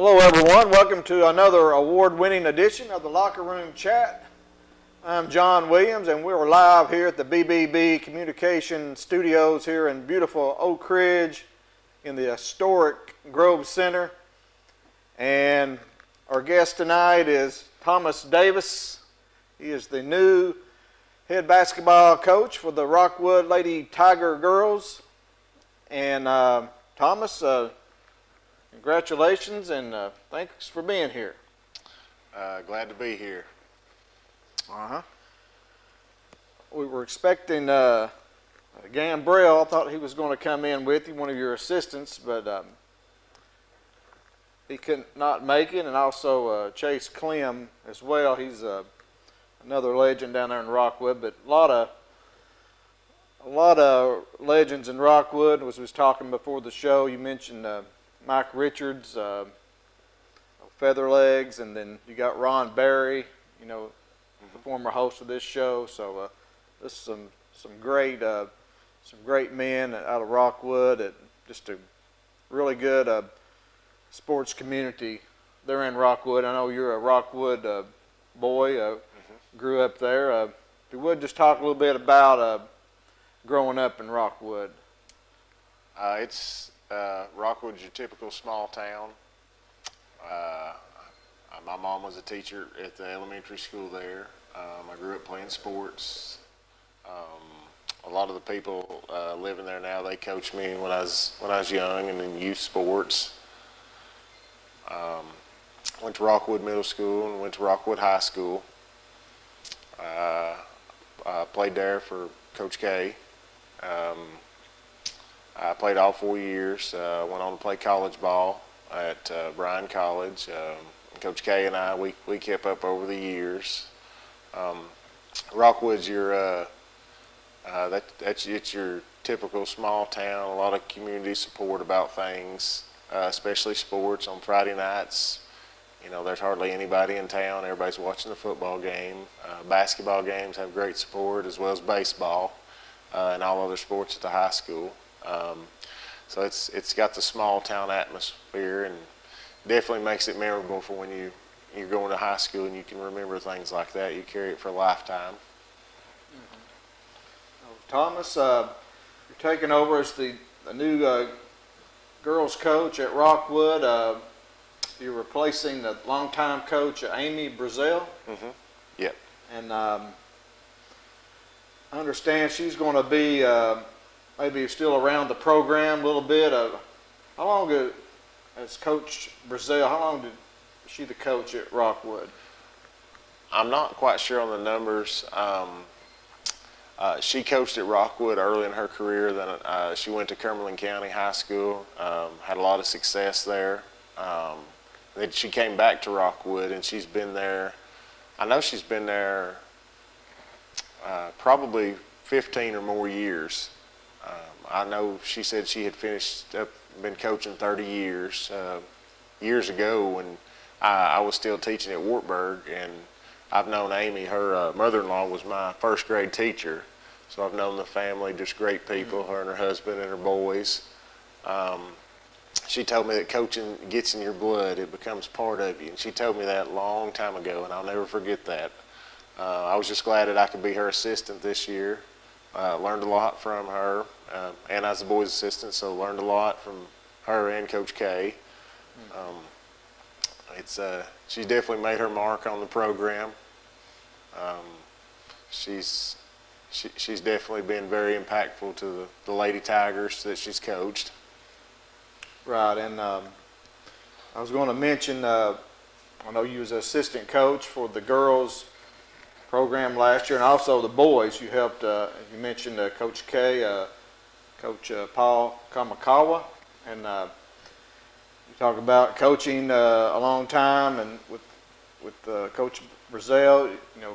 Hello everyone, welcome to another award-winning edition of the Locker Room Chat. I'm John Williams and we're live here at the BBB Communication Studios here in beautiful Oak Ridge in the historic Grove Center. And our guest tonight is Thomas Davis. He is the new head basketball coach for the Rockwood Lady Tiger Girls. And Thomas, congratulations and thanks for being here. Glad to be here. We were expecting Gambrell. I thought he was going to come in with you, one of your assistants, but he could not make it. And also Chase Clem as well. He's another legend down there in Rockwood. But a lot of legends in Rockwood. As we was talking before the show, you mentioned Mike Richards, Featherlegs, and then you got Ron Berry, the former host of this show. So this is some great men out of Rockwood, and just a really good sports community there in Rockwood. I know you're a Rockwood boy, grew up there. If you would just talk a little bit about growing up in Rockwood. Rockwood's your typical small town. My mom was a teacher at the elementary school there. I grew up playing sports. A lot of the people living there now, they coached me when I was young and in youth sports. Went to Rockwood Middle School and went to Rockwood High School. I played there for Coach K. I played all 4 years. Went on to play college ball at Bryan College. Coach K and I, we kept up over the years. Rockwood's it's your typical small town. A lot of community support about things, especially sports. On Friday nights, there's hardly anybody in town. Everybody's watching the football game. Basketball games have great support, as well as baseball and all other sports at the high school. So it's got the small town atmosphere, and definitely makes it memorable for when you're going to high school and you can remember things like that. You carry it for a lifetime. Thomas, you're taking over as the new girls coach at Rockwood. You're replacing the longtime coach Amy Brazil. Yep. And I understand she's going to be maybe still around the program a little bit. How long as Coach Brazil, how long did she the coach at Rockwood? I'm not quite sure on the numbers. She coached at Rockwood early in her career. Then she went to Cumberland County High School, had a lot of success there. Then she came back to Rockwood, and she's been there. I know she's been there probably 15 or more years. I know she said she had been coaching 30 years. Years ago when I was still teaching at Wartburg, and I've known Amy. Her mother-in-law was my first grade teacher, so I've known the family, just great people, her and her husband and her boys. She told me that coaching gets in your blood, it becomes part of you, and she told me that a long time ago, and I'll never forget that. I was just glad that I could be her assistant this year. Learned a lot from her, and I was the boys' assistant, so learned a lot from her and Coach K. She's definitely made her mark on the program. She's definitely been very impactful to the Lady Tigers that she's coached. Right, and I was going to mention, I know you was an assistant coach for the girls program last year, and also the boys. You helped, you mentioned Coach K, Coach Paul Kamakawa, and you talk about coaching a long time, and with Coach Brazil,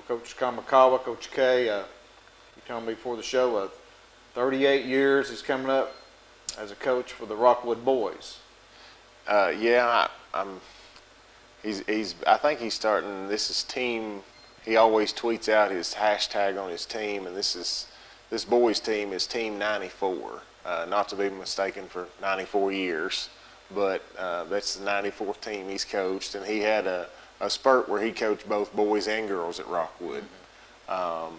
Coach Kamakawa, Coach K, you told me before the show, 38 years he's coming up as a coach for the Rockwood boys. Yeah, I think he's starting. This is team. He always tweets out his hashtag on his team, and this boys team is Team 94. Not to be mistaken for 94 years, but that's the 94th team he's coached, and he had a spurt where he coached both boys and girls at Rockwood. And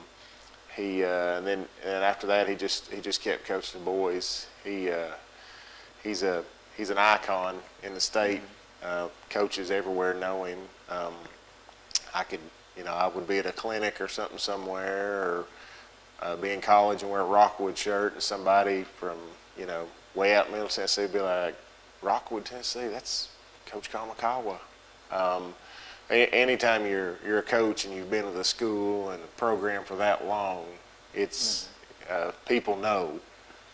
after that he just kept coaching the boys. He's an icon in the state. Coaches everywhere know him. I would be at a clinic or something somewhere, or be in college and wear a Rockwood shirt, and somebody from way out in Middle Tennessee would be like, Rockwood, Tennessee, that's Coach Kamikawa. Anytime you're a coach and you've been with a school and a program for that long, it's people know,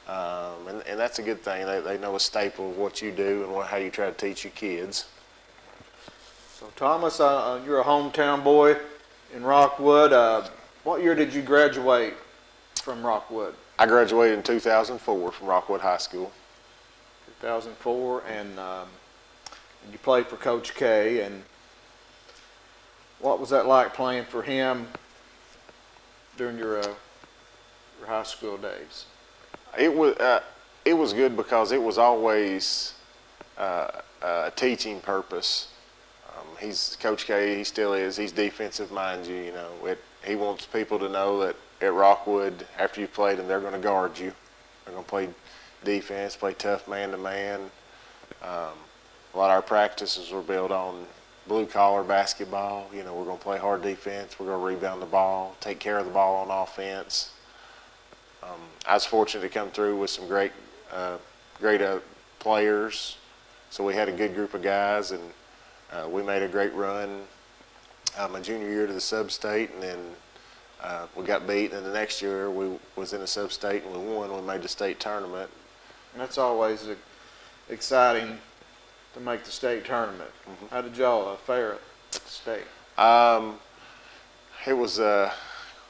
and that's a good thing. They know a staple of what you do and how you try to teach your kids. So Thomas, you're a hometown boy in Rockwood. What year did you graduate from Rockwood? I graduated in 2004 from Rockwood High School. 2004, and you played for Coach K. And what was that like playing for him during your high school days? It was good because it was always a teaching purpose. He's Coach K. He still is. He's defensive, mind you. He wants people to know that at Rockwood, after you've played them, they're going to guard you. They're going to play defense, play tough man-to-man. A lot of our practices were built on blue-collar basketball. We're going to play hard defense. We're going to rebound the ball, take care of the ball on offense. I was fortunate to come through with some great players. So we had a good group of guys, and we made a great run my junior year to the sub-state, and then we got beat. And the next year we was in the sub-state and we won. We made the state tournament. And that's always exciting to make the state tournament. Mm-hmm. How did y'all fare at the state? It was, of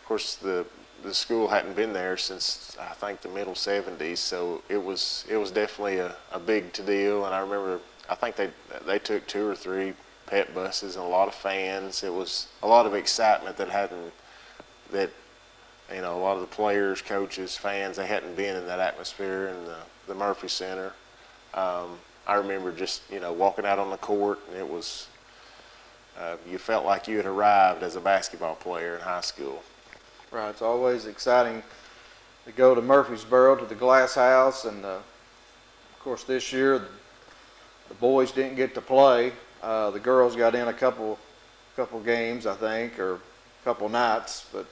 course, the school hadn't been there since I think the middle 70s, so it was definitely a big deal. And I remember, I think they took 2 or 3 pet buses and a lot of fans. It was a lot of excitement that a lot of the players, coaches, fans, they hadn't been in that atmosphere in the Murphy Center. I remember just walking out on the court, and it was you felt like you had arrived as a basketball player in high school. Right, it's always exciting to go to Murfreesboro, to the Glass House, and of course this year the boys didn't get to play. The girls got in a couple games, I think, or a couple nights, but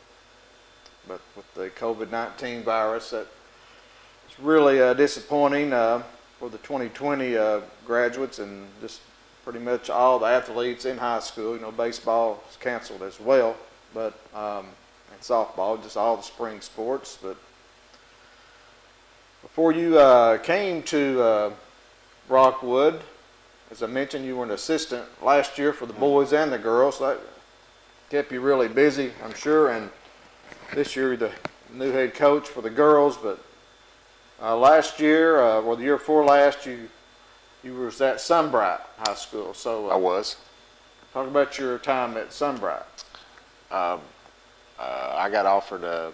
with the COVID-19 virus, it's really disappointing for the 2020 graduates and just pretty much all the athletes in high school. Baseball is canceled as well, but and softball, just all the spring sports. But before you came to Rockwood, as I mentioned, you were an assistant last year for the boys and the girls. So that kept you really busy, I'm sure. And this year, you're the new head coach for the girls. But last year, or the year before last, you was at Sunbright High School. So I was. Talk about your time at Sunbright. I got offered to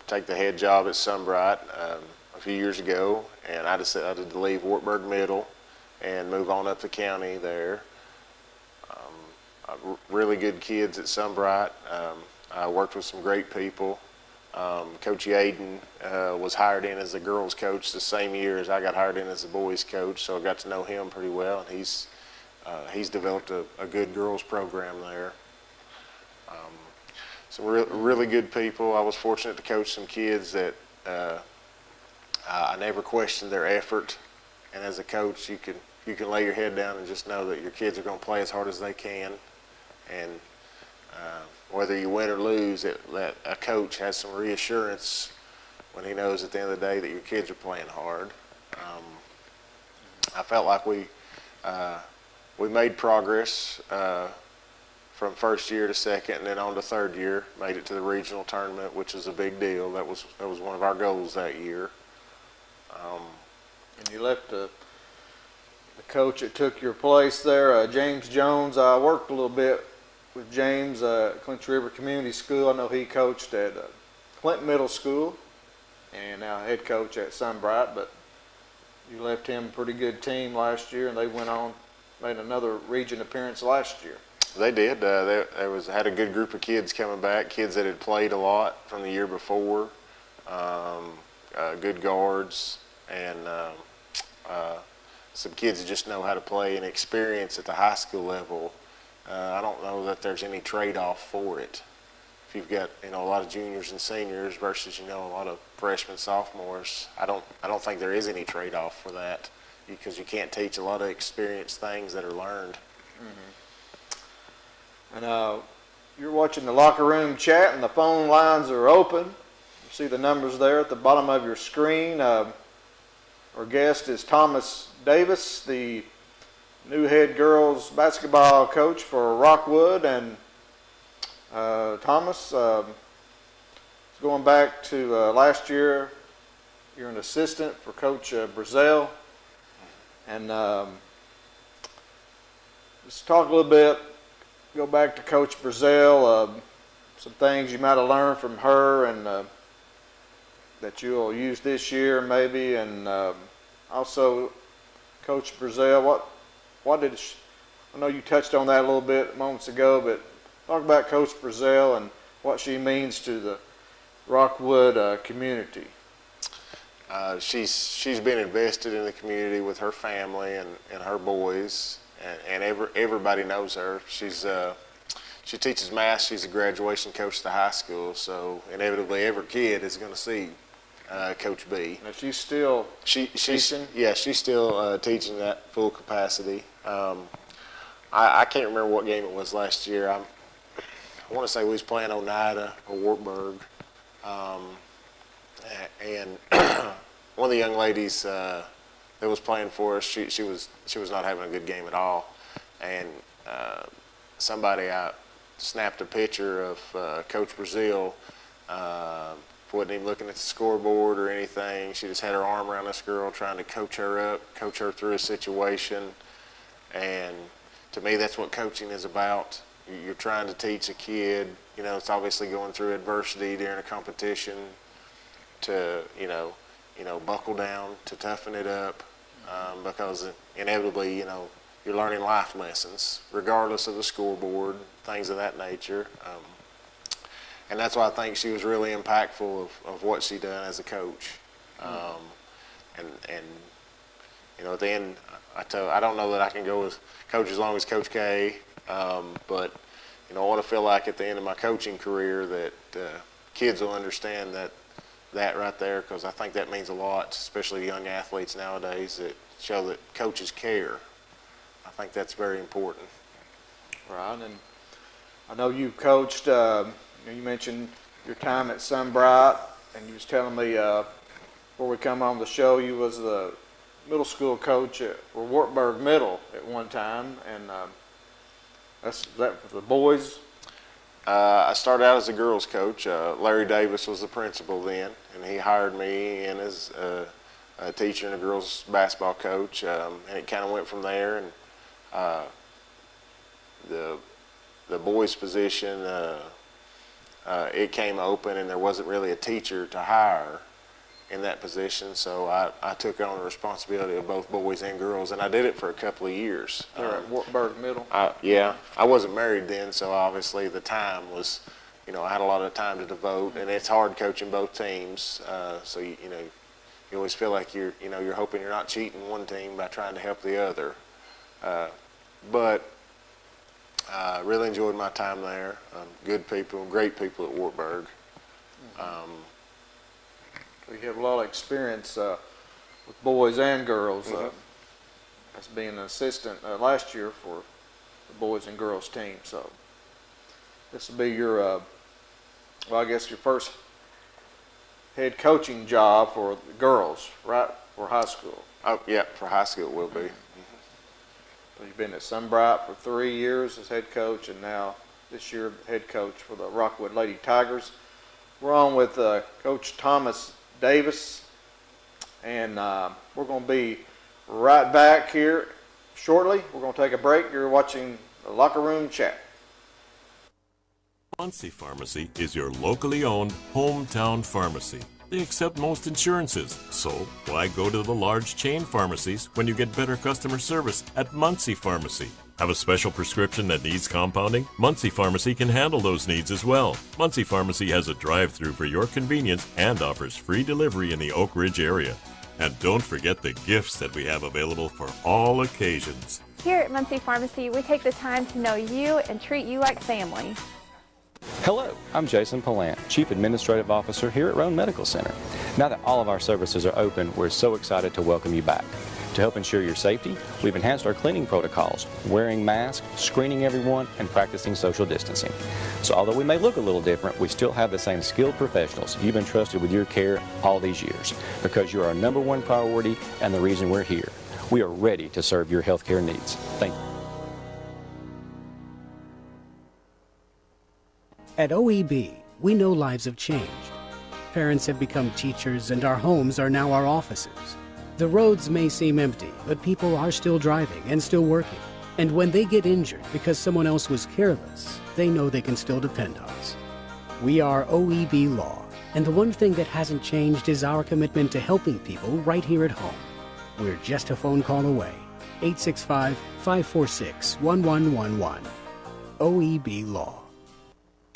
take the head job at Sunbright a few years ago, and I decided to leave Wartburg Middle and move on up the county there. Really good kids at Sunbright. I worked with some great people. Coach Yaden was hired in as the girls coach the same year as I got hired in as the boys coach, so I got to know him pretty well, and he's developed a good girls program there. Some really good people. I was fortunate to coach some kids that I never questioned their effort, and as a coach you can lay your head down and just know that your kids are going to play as hard as they can, and whether you win or lose, that a coach has some reassurance when he knows at the end of the day that your kids are playing hard. I felt like we made progress from first year to second, and then on to third year. Made it to the regional tournament, which was a big deal. That was one of our goals that year. And you left the coach that took your place there, James Jones. I worked a little bit with James at Clinch River Community School. I know he coached at Clinton Middle School and now head coach at Sunbright. But You left him a pretty good team last year, and they went on, made another region appearance last year. They did. Had a good group of kids coming back, kids that had played a lot from the year before, good guards, and some kids that just know how to play and experience at the high school level. I don't know that there's any trade-off for it. If you've got a lot of juniors and seniors versus a lot of freshmen, sophomores, I don't think there is any trade-off for that, because you can't teach a lot of experienced things that are learned. Mm-hmm. And you're watching the locker room chat, and the phone lines are open. You see the numbers there at the bottom of your screen. Our guest is Thomas Davis, the new head girls basketball coach for Rockwood. And Thomas, going back to last year, you're an assistant for Coach Brazil. And let's talk a little bit, go back to Coach Brazil, some things you might have learned from her and that you'll use this year maybe. And also, Coach Brazil, what did she, I know you touched on that a little bit moments ago, but talk about Coach Brazil and what she means to the Rockwood community. She's been invested in the community with her family and her boys, and everybody knows her. She teaches math. She's a graduation coach at the high school, so inevitably every kid is going to see Coach B. Now she's still teaching? Yeah, she's still teaching at full capacity. I can't remember what game it was last year. I want to say we was playing Oneida or Wartburg, and one of the young ladies that was playing for us, she was not having a good game at all, and somebody snapped a picture of Coach Brazil. Wasn't even looking at the scoreboard or anything. She just had her arm around this girl, trying to coach her up, coach her through a situation. And to me, that's what coaching is about. You're trying to teach a kid, it's obviously going through adversity during a competition, to buckle down, to toughen it up, because inevitably, you're learning life lessons, regardless of the scoreboard, things of that nature. And that's why I think she was really impactful of what she done as a coach. And at the end, I don't know that I can go as coach as long as Coach K, but I want to feel like at the end of my coaching career that kids will understand that right there, because I think that means a lot, especially young athletes nowadays, that show that coaches care. I think that's very important. Right, and I know you've coached. You mentioned your time at Sunbright, and you was telling me before we come on the show, you was the middle school coach at Wartburg Middle at one time, and that's that for the boys. I started out as a girls coach. Larry Davis was the principal then, and he hired me in as a teacher and a girls basketball coach, and it kind of went from there. And the boys position, it came open, and there wasn't really a teacher to hire in that position, so I took on the responsibility of both boys and girls, and I did it for a couple of years. There at Wartburg Middle? Yeah, I wasn't married then, so obviously the time was, I had a lot of time to devote, and it's hard coaching both teams, so you always feel like you're hoping you're not cheating one team by trying to help the other. But I really enjoyed my time there. Good people, great people at Wartburg. You have a lot of experience with boys and girls. As being an assistant last year for the boys and girls team. So this will be your, I guess your first head coaching job for the girls, right? For high school. Oh, yeah, for high school it will be. So you've been at Sunbright for 3 years as head coach, and now this year head coach for the Rockwood Lady Tigers. We're on with Coach Thomas Davis, and we're going to be right back here shortly. We're going to take a break. You're watching the Locker Room Chat. Muncie Pharmacy is your locally owned hometown pharmacy. They accept most insurances, so why go to the large chain pharmacies when you get better customer service at Muncie Pharmacy? Have a special prescription that needs compounding? Muncie Pharmacy can handle those needs as well. Muncie Pharmacy has a drive-through for your convenience and offers free delivery in the Oak Ridge area. And don't forget the gifts that we have available for all occasions. Here at Muncie Pharmacy, we take the time to know you and treat you like family. Hello, I'm Jason Pallant, Chief Administrative Officer here at Roan Medical Center. Now that all of our services are open, we're so excited to welcome you back. To help ensure your safety, we've enhanced our cleaning protocols, wearing masks, screening everyone, and practicing social distancing. So although we may look a little different, we still have the same skilled professionals you've entrusted with your care all these years, because you're our number one priority and the reason we're here. We are ready to serve your healthcare needs. Thank you. At OEB, we know lives have changed. Parents have become teachers, and our homes are now our offices. The roads may seem empty, but people are still driving and still working. And when they get injured because someone else was careless, they know they can still depend on us. We are OEB Law, and the one thing that hasn't changed is our commitment to helping people right here at home. We're just a phone call away. 865-546-1111. OEB Law.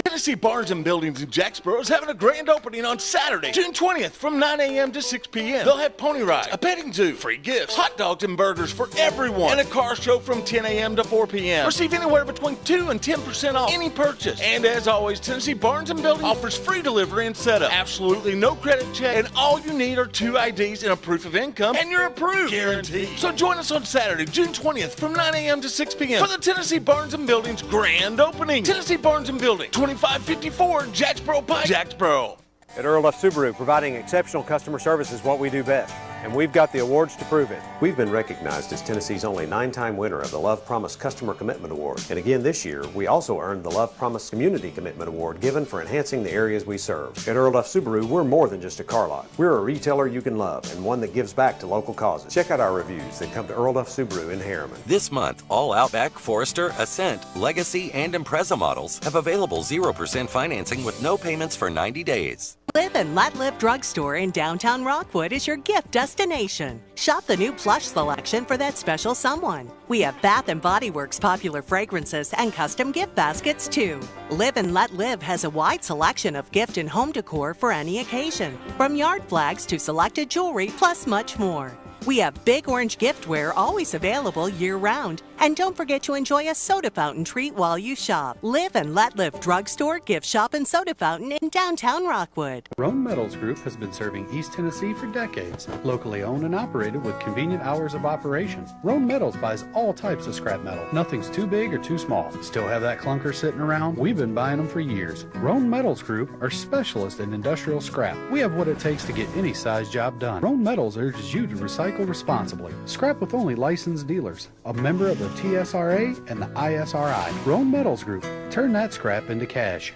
Tennessee Barnes & Buildings in Jacksboro is having a grand opening on Saturday, June 20th from 9 a.m. to 6 p.m. They'll have pony rides, a petting zoo, free gifts, hot dogs and burgers for everyone, and a car show from 10 a.m. to 4 p.m. Receive anywhere between 2 and 10% off any purchase. And as always, Tennessee Barnes & Buildings offers free delivery and setup. Absolutely no credit check, and all you need are 2 IDs and a proof of income, and you're approved. Guaranteed. So join us on Saturday, June 20th from 9 a.m. to 6 p.m. for the Tennessee Barnes & Buildings grand opening. Tennessee Barnes & Building, 2554 Jacksboro Pike, Jacksboro. At Earl Duff Subaru, providing exceptional customer service is what we do best, and we've got the awards to prove it. We've been recognized as Tennessee's only 9-time winner of the Love Promise Customer Commitment Award. And again this year, we also earned the Love Promise Community Commitment Award given for enhancing the areas we serve. At Earl Duff Subaru, we're more than just a car lot. We're a retailer you can love and one that gives back to local causes. Check out our reviews that come to Earl Duff Subaru in Harriman. This month, all Outback, Forester, Ascent, Legacy, and Impreza models have available 0% financing with no payments for 90 days. Live and Let Live Drugstore in downtown Rockwood is your gift destination. Shop the new plush selection for that special someone. We have Bath & Body Works popular fragrances and custom gift baskets too. Live and Let Live has a wide selection of gift and home decor for any occasion, from yard flags to selected jewelry, plus much more. We have Big Orange giftware always available year-round. And don't forget to enjoy a soda fountain treat while you shop. Live and Let Live Drugstore, Gift Shop, and Soda Fountain in downtown Rockwood. Roan Metals Group has been serving East Tennessee for decades. Locally owned and operated with convenient hours of operation. Roan Metals buys all types of scrap metal. Nothing's too big or too small. Still have that clunker sitting around? We've been buying them for years. Roan Metals Group are specialists in industrial scrap. We have what it takes to get any size job done. Roan Metals urges you to recycle responsibly. Scrap with only licensed dealers, a member of the TSRA and the ISRI. Roan Metals Group. Turn that scrap into cash.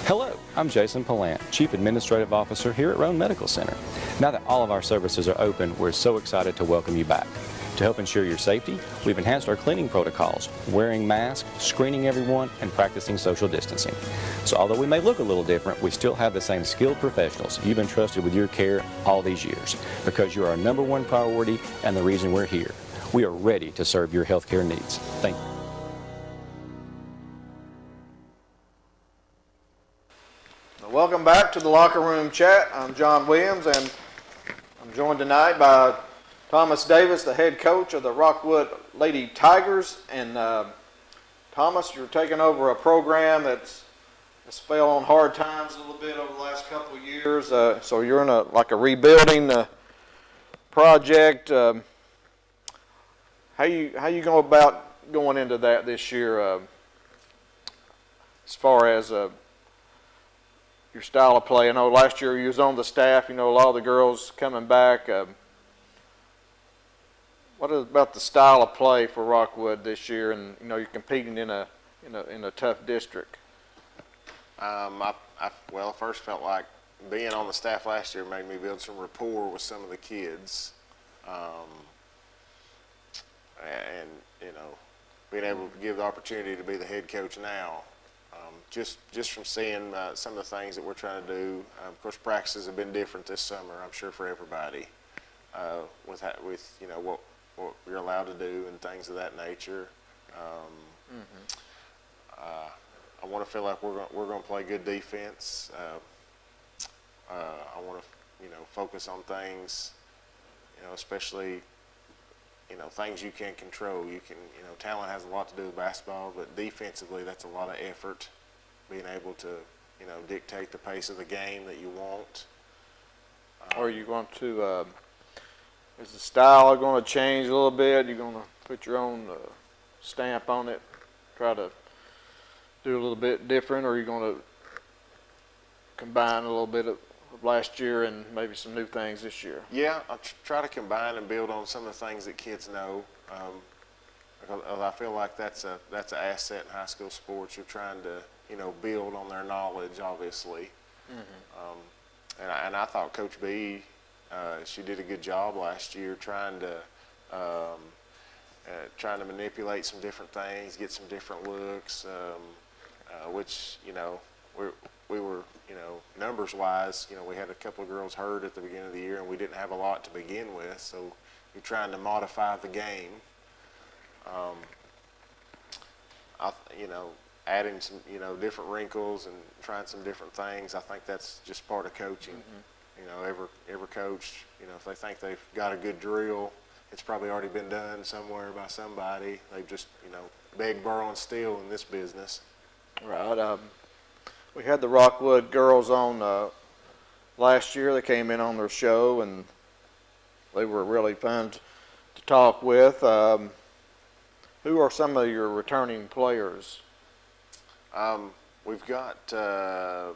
Hello, I'm Jason Pallant, Chief Administrative Officer here at Roan Medical Center. Now that all of our services are open, we're so excited to welcome you back. To help ensure your safety, we've enhanced our cleaning protocols, wearing masks, screening everyone, and practicing social distancing. So although we may look a little different, we still have the same skilled professionals you've entrusted with your care all these years, because you're our number one priority and the reason we're here. We are ready to serve your healthcare needs. Thank you. Welcome back to the Locker Room Chat. I'm John Williams, and I'm joined tonight by Thomas Davis, the head coach of the Rockwood Lady Tigers. And Thomas, you're taking over a program that's fell on hard times a little bit over the last couple of years. So you're in a rebuilding project. How you go about going into that this year, as far as your style of play? I know last year you was on the staff. You know, a lot of the girls coming back. What is about the style of play for Rockwood this year? And you know, you're competing in a tough district. I first felt like being on the staff last year made me build some rapport with some of the kids, and you know, being able to give the opportunity to be the head coach now, Just from seeing some of the things that we're trying to do. Of course, practices have been different this summer, I'm sure, for everybody, with what you're allowed to do and things of that nature. I want to feel like we're going to play good defense. I want to focus on things, especially things you can control. Talent has a lot to do with basketball, but defensively, that's a lot of effort. Being able to, dictate the pace of the game that you want. Are you going to? Is the style going to change a little bit? You're going to put your own stamp on it, try to do a little bit different, or are you going to combine a little bit of last year and maybe some new things this year? Yeah, I'll try to combine and build on some of the things that kids know. Because I feel like that's an asset in high school sports. You're trying to build on their knowledge, obviously. And I thought Coach B, she did a good job last year trying to manipulate some different things, get some different looks, which we were numbers wise, we had a couple of girls hurt at the beginning of the year, and we didn't have a lot to begin with, so you're trying to modify the game. Adding some, different wrinkles and trying some different things. I think that's just part of coaching. Every coach, if they think they've got a good drill, it's probably already been done somewhere by somebody. They've just, beg, borrow, and steal in this business. Right. We had the Rockwood girls on last year. They came in on their show, and they were really fun to talk with. Who are some of your returning players? We've got, I'm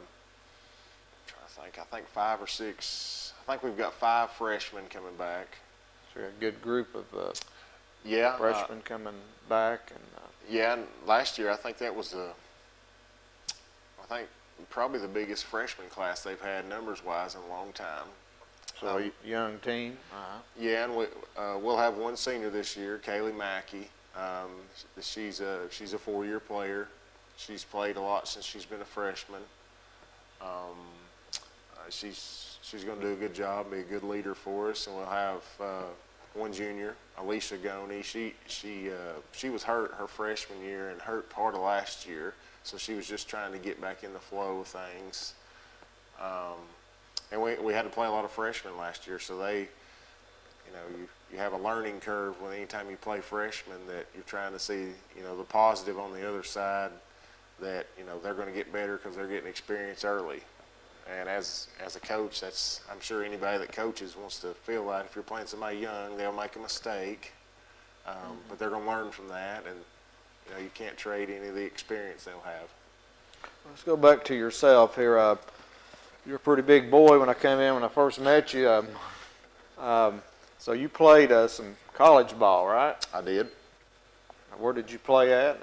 trying to think, I think 5 or 6. I think we've got 5 freshmen coming back. So a good group of freshmen coming back. And last year I think that was probably the biggest freshman class they've had numbers-wise in a long time. So a young team. Yeah, and we'll have one senior this year, Kaylee Mackey. She's a 4-year player. She's played a lot since she's been a freshman. She's going to do a good job, be a good leader for us, and we'll have one junior, Alicia Goney. She was hurt her freshman year and hurt part of last year, so she was just trying to get back in the flow of things. And we had to play a lot of freshmen last year, so they, you have a learning curve when anytime you play freshmen that you're trying to see, the positive on the other side, that, they're going to get better because they're getting experience early. And as a coach, I'm sure anybody that coaches wants to feel that if you're playing somebody young, they'll make a mistake, but they're going to learn from that, and you can't trade any of the experience they'll have. Let's go back to yourself here. You're a pretty big boy when I came in when I first met you. So you played some college ball, right? I did. Where did you play at?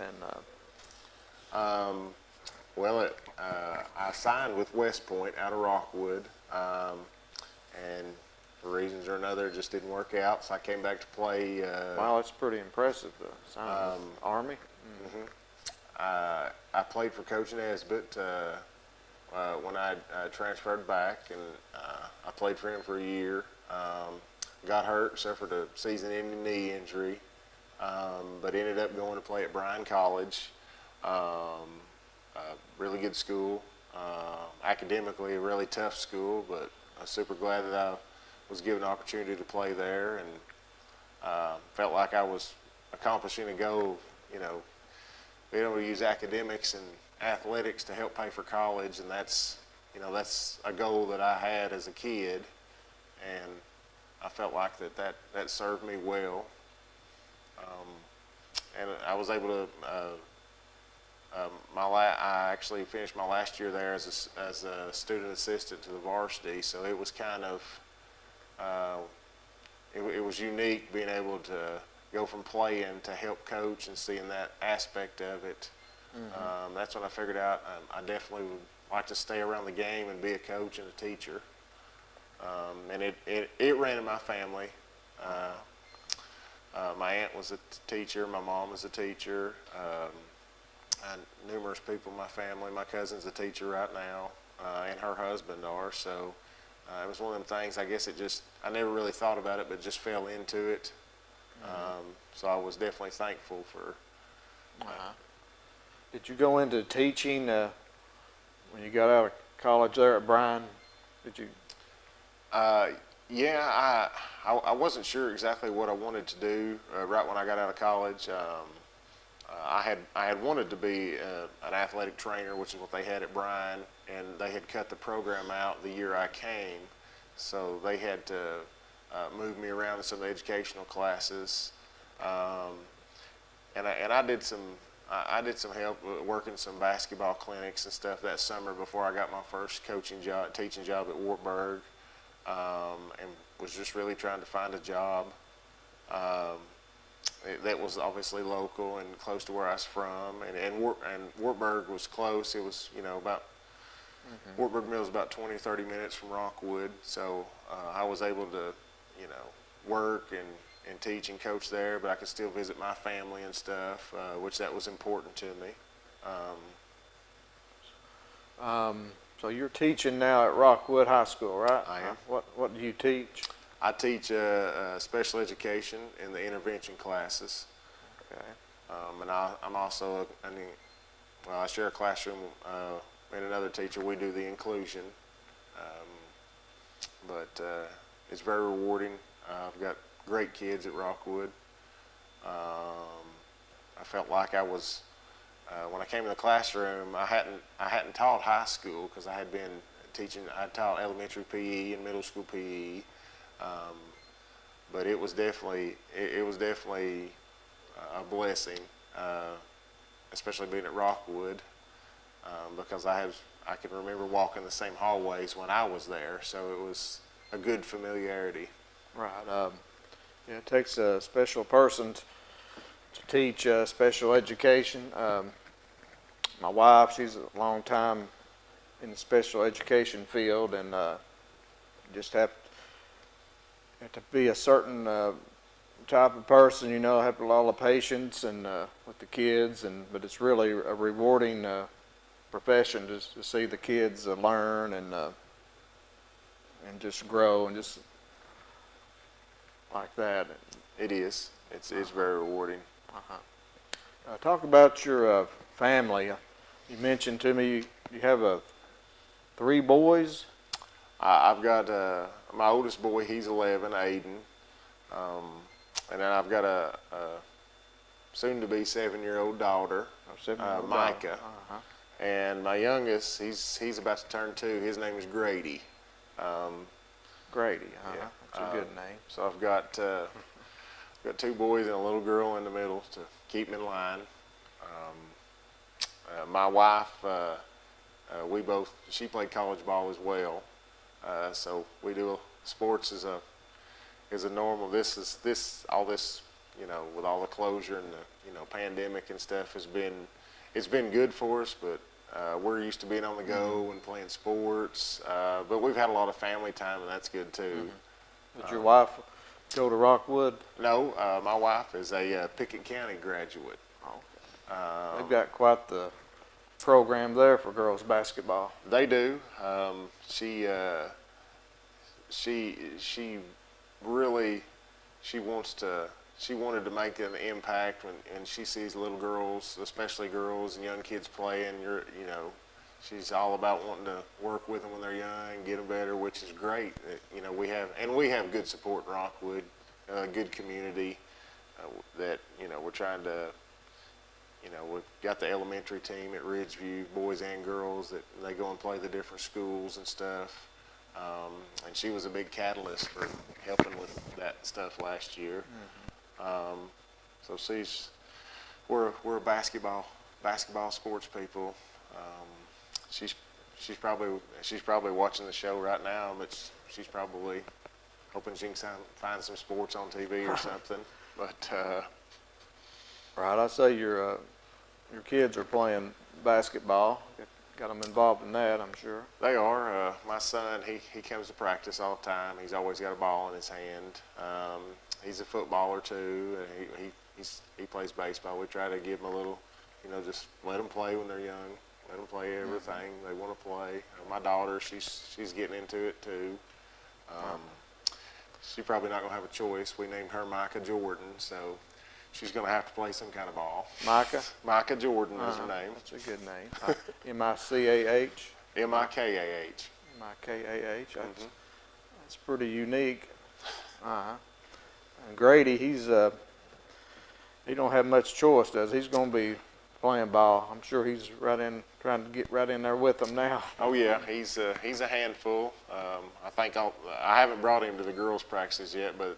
I signed with West Point out of Rockwood, and for reasons or another, it just didn't work out, so I came back to play. Wow, that's pretty impressive, signing with Army. I played for Coach Nesbitt when I transferred back, and I played for him for a year. Got hurt, suffered a season-ending knee injury, but ended up going to play at Bryan College. Really good school. Academically, a really tough school, but I'm super glad that I was given an opportunity to play there, and felt like I was accomplishing a goal, being able to use academics and athletics to help pay for college, and that's a goal that I had as a kid, and I felt like that served me well. And I was able to, I actually finished my last year there as a student assistant to the varsity, so it was kind of, it was unique being able to go from playing to help coach and seeing that aspect of it. That's when I figured out I definitely would like to stay around the game and be a coach and a teacher. And it ran in my family. My aunt was a teacher, my mom was a teacher. numerous people in my family. My cousin's a teacher right now, and her husband are. So it was one of them things. I guess I never really thought about it, but just fell into it. So I was definitely thankful for. Did you go into teaching when you got out of college there at Bryan? Did you? Yeah, I wasn't sure exactly what I wanted to do right when I got out of college. I had wanted to be an athletic trainer, which is what they had at Bryan, and they had cut the program out the year I came, so they had to move me around in some of the educational classes, and I did some help working some basketball clinics and stuff that summer before I got my first teaching job at Wartburg, and was just really trying to find a job. That was obviously local and close to where I was from, and Wartburg was close. It was, about Wartburg Mill is about 20, 30 minutes from Rockwood, so I was able to, work and teach and coach there, but I could still visit my family and stuff, which that was important to me. So you're teaching now at Rockwood High School, right? I am. What do you teach? I teach special education in the intervention classes. Okay. And I'm also, I share a classroom and another teacher. We do the inclusion. But it's very rewarding. I've got great kids at Rockwood. I felt like I was, when I came to the classroom, I hadn't taught high school because I had been teaching. I taught elementary PE and middle school PE. But it was definitely a blessing, especially being at Rockwood, because I can remember walking the same hallways when I was there, so it was a good familiarity. Right. Yeah, it takes a special person to teach special education. My wife, she's a long time in the special education field, and just have to be a certain type of person, have a lot of patience and with the kids, but it's really a rewarding profession to see the kids learn and just grow and just like that. It is. It's very rewarding. Talk about your family. You mentioned to me you have 3 boys. I've got my oldest boy, he's 11, Aiden. And then I've got a soon-to-be 7-year-old daughter, Micah. And my youngest, he's about to turn 2. His name is Grady. Grady, yeah, that's a good name. So I've got 2 boys and a little girl in the middle to keep them in line. My wife, she played college ball as well. So we do sports as a normal. All this, with all the closure and the, pandemic and stuff it's been good for us, but we're used to being on the go and playing sports. But we've had a lot of family time, and that's good too. Did your wife go to Rockwood? No, my wife is a Pickett County graduate. They've got quite the program there for girls basketball. They do. She wanted to make an impact when she sees little girls, especially girls and young kids playing. She's all about wanting to work with them when they're young, get them better, which is great. We have good support in Rockwood, good community that we're trying to. We've got the elementary team at Ridgeview, boys and girls, that they go and play the different schools and stuff. And she was a big catalyst for helping with that stuff last year. So we're basketball sports people. She's probably watching the show right now, but she's probably hoping she can find some sports on TV or something. But right, I say your kids are playing basketball. Got them involved in that, I'm sure. They are. My son, he comes to practice all the time. He's always got a ball in his hand. He's a footballer too, and he plays baseball. We try to give him a little just let them play when they're young. Let them play everything they want to play. My daughter, she's getting into it too. She's probably not going to have a choice. We named her Micah Jordan, so she's going to have to play some kind of ball. Micah? Micah Jordan is her name. That's a good name. M-I-C-A-H? M-I-K-A-H. M-I-K-A-H. That's pretty unique. And Grady, he don't have much choice, does he? He's going to be playing ball. I'm sure he's trying to get right in there with them now. Oh yeah, he's a handful. I think I haven't brought him to the girls' practices yet, but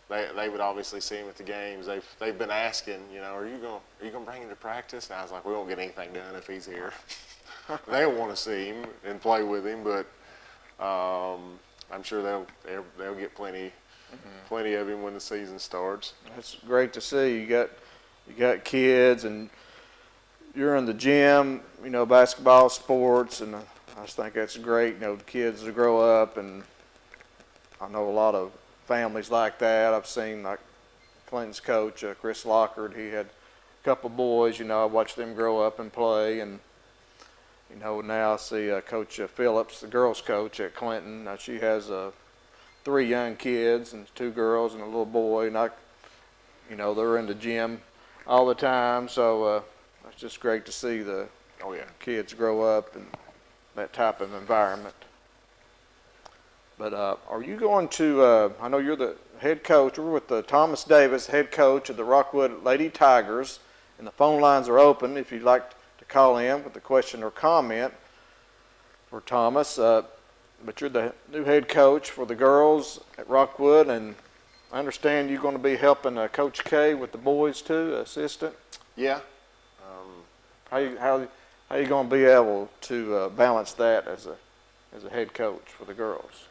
they would obviously see him at the games. They've been asking, are you going to bring him to practice? And I was like, we won't get anything done if he's here. They want to see him and play with him, but I'm sure they'll get plenty of him when the season starts. That's great to see. You got kids, and you're in the gym, basketball, sports, and I just think that's great. The kids to grow up, and I know a lot of families like that. I've seen like Clinton's coach, Chris Lockard. He had a couple boys. I watched them grow up and play, and now I see Coach Phillips, the girls' coach at Clinton. She has 3 young kids, and 2 girls and a little boy, and they're in the gym all the time, so it's just great to see the kids grow up in that type of environment. But are you going to, I know you're the head coach, we're with Thomas Davis, head coach of the Rockwood Lady Tigers, and the phone lines are open if you'd like to call in with a question or comment for Thomas. But you're the new head coach for the girls at Rockwood, and I understand you're going to be helping Coach K with the boys too, assistant. Yeah. How you going to be able to balance that as a head coach for the girls?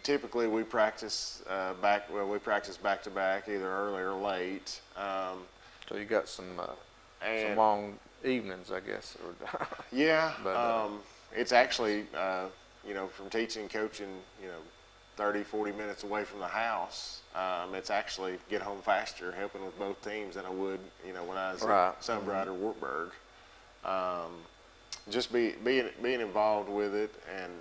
Typically we practice back to back, either early or late. So you got some long evenings, I guess. Yeah. But, it's actually from teaching and coaching 30, 40 minutes away from the house, it's actually get home faster helping with both teams than I would, when I was at Sunbright or Wartburg. Just being involved with it and,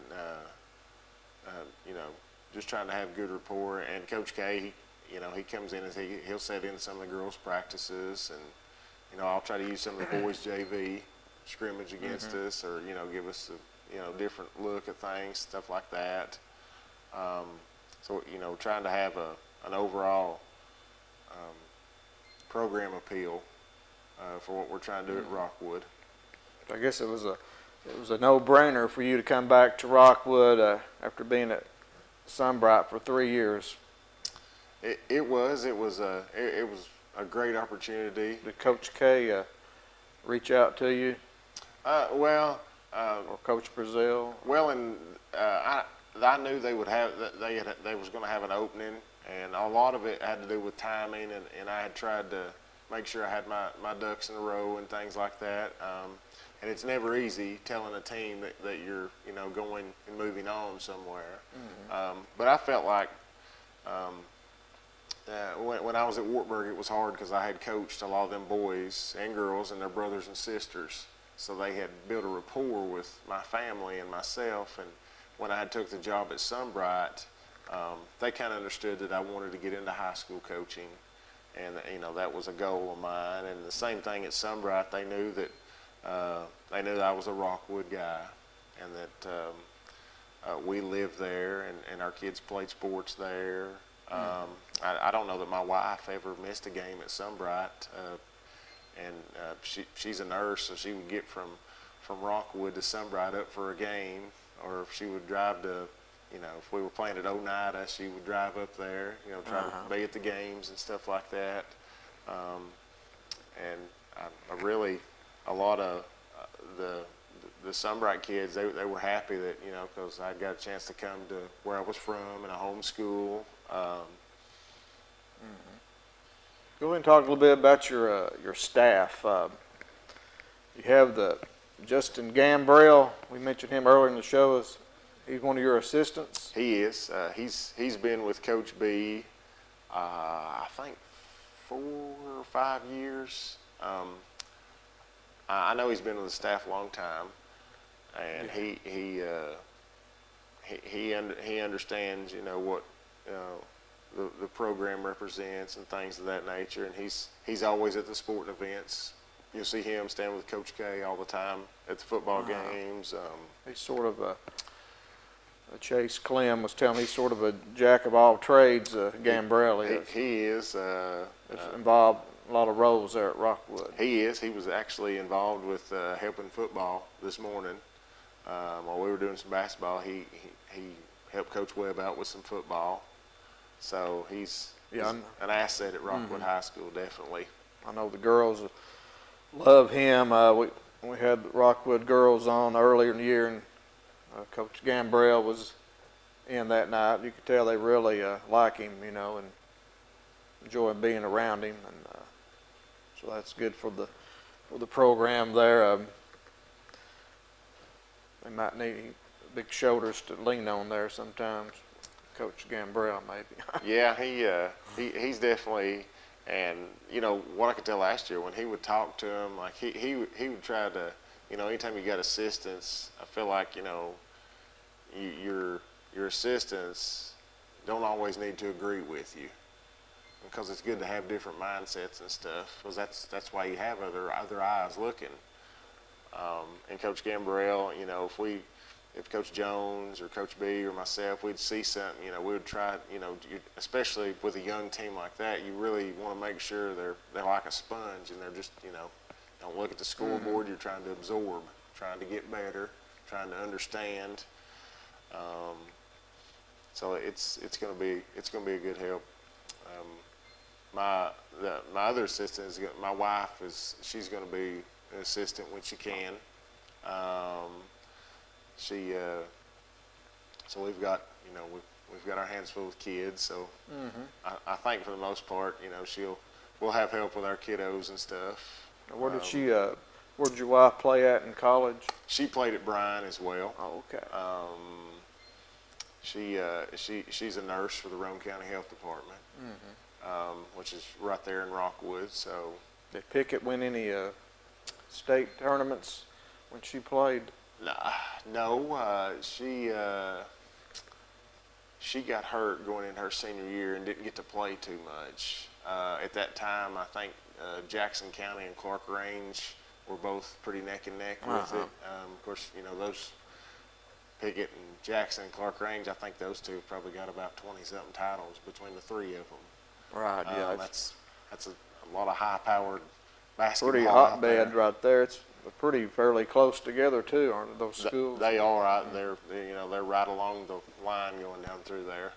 just trying to have good rapport. And Coach K, he comes in and he'll set in some of the girls' practices, and, I'll try to use some of the boys' JV scrimmage against us, or, give us a different look at things, stuff like that. So, trying to have an overall program appeal for what we're trying to do at Rockwood. I guess it was a no-brainer for you to come back to Rockwood after being at Sunbright for 3 years. It was a great opportunity. Did Coach K reach out to you? Or Coach Brazil? Well, and I knew they was going to have an opening, and a lot of it had to do with timing, and I had tried to make sure I had my ducks in a row and things like that. And it's never easy telling a team that you're going and moving on somewhere. But I felt like when I was at Wartburg, it was hard because I had coached a lot of them boys and girls and their brothers and sisters. So they had built a rapport with my family and myself. And when I had took the job at Sunbright, they kind of understood that I wanted to get into high school coaching. And, that was a goal of mine. And the same thing at Sunbright, they knew that I was a Rockwood guy, and that we lived there, and our kids played sports there. I don't know that my wife ever missed a game at Sunbright. And she's a nurse, so she would get from Rockwood to Sunbright up for a game, or if she would drive to, if we were playing at Oneida, she would drive up there, try to be at the games and stuff like that. And I really, a lot of the Sunbright kids, they were happy that, because I got a chance to come to where I was from and a home school. Go ahead and talk a little bit about your staff. You have the Justin Gambrell. We mentioned him earlier in the show. He's one of your assistants? He is. He's been with Coach B, I think 4 or 5 years. I know he's been with the staff a long time, and he understands, you know, what the program represents and things of that nature, and he's always at the sporting events. You'll see him standing with Coach K all the time at the football games. He's sort of Chase Clem was telling me he's sort of a jack of all trades, Gambrell. He is. Involved in a lot of roles there at Rockwood. He is. He was actually involved with helping football this morning. While we were doing some basketball, he helped Coach Webb out with some football. So he's an asset at Rockwood High School, definitely. I know the girls love him. We had Rockwood girls on earlier in the year, and Coach Gambrell was in that night. You could tell they really like him, you know, and enjoy being around him, and so that's good for the program there. They might need big shoulders to lean on there sometimes. Coach Gambrell, maybe. Yeah, he's definitely, and you know what I could tell last year when he would talk to him, like he would try to, you know, anytime you got assistants, I feel like, you know, your assistants don't always need to agree with you, because it's good to have different mindsets and stuff, because that's why you have other eyes looking. And Coach Gambrell, you know, if Coach Jones or Coach B or myself, we'd see something, you know, we would try, you know, especially with a young team like that, you really want to make sure they're like a sponge, and they're just, you know, don't look at the scoreboard. You're trying to absorb, trying to get better, trying to understand. So it's going to be a good help. My other assistant is my wife she's going to be an assistant when she can. So we've got, you know, we've got our hands full with kids. So I think for the most part, you know, we'll have help with our kiddos and stuff. Where did your wife play at in college? She played at Bryan as well. Oh, okay. She's a nurse for the Roane County Health Department, which is right there in Rockwood. So did Pickett win any state tournaments when she played? No. She got hurt going in her senior year and didn't get to play too much. At that time, I think Jackson County and Clark Range were both pretty neck and neck with it. Of course, you know, those Pickett and Jackson and Clark Range, I think those two probably got about 20-something titles between the three of them. Right, yeah. That's a lot of high-powered basketball. Pretty hotbed right there. It's pretty fairly close together too, aren't those schools? They are right. They're right along the line going down through there.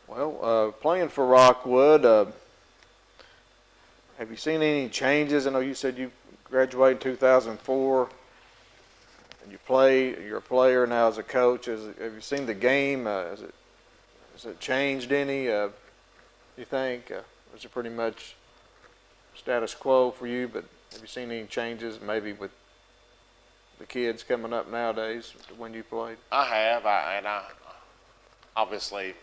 Well, playing for Rockwood, have you seen any changes? I know you said you graduated in 2004, and you're a player now as a coach. Have you seen the game? Has it changed any? You think? Is it pretty much status quo for you? But have you seen any changes, maybe with the kids coming up nowadays when you played? I have, and obviously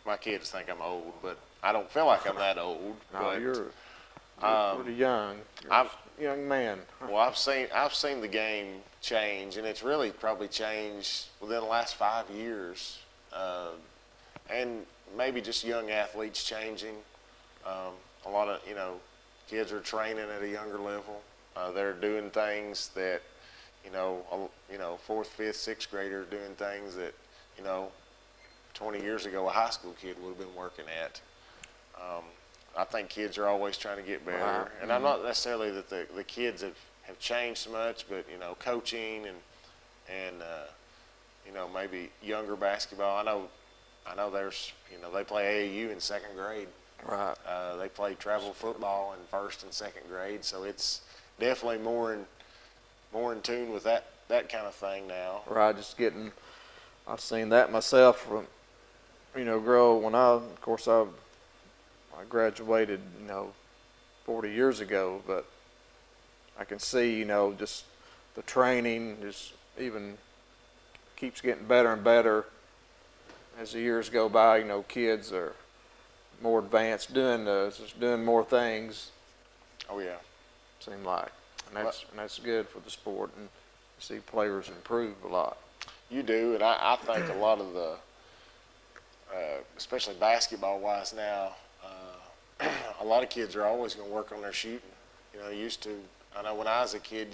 my kids think I'm old, but I don't feel like I'm that old. No, but, you're pretty young. You're a young man. Well, I've seen the game change, and it's really probably changed within the last 5 years, and maybe just young athletes changing. A lot of, you know, kids are training at a younger level. They're doing things that, you know, 4th, 5th, 6th graders doing things that, you know, 20 years ago a high school kid would have been working at. I think kids are always trying to get better. Right. And I'm not necessarily that the kids have changed so much, but, you know, coaching and you know, maybe younger basketball. I know there's, you know, they play AAU in 2nd grade. Right. They play travel football in 1st and 2nd grade, so it's definitely more in tune with that kind of thing now. Right. I've seen that myself from, you know, when I graduated, you know, 40 years ago, but I can see, you know, just the training just even keeps getting better and better as the years go by. You know, kids are more advanced, doing more things. Oh yeah. Seem like, and that's good for the sport, and you see players improve a lot. You do, and I think a lot of the, especially basketball-wise now, a lot of kids are always going to work on their shooting. You know, I know when I was a kid,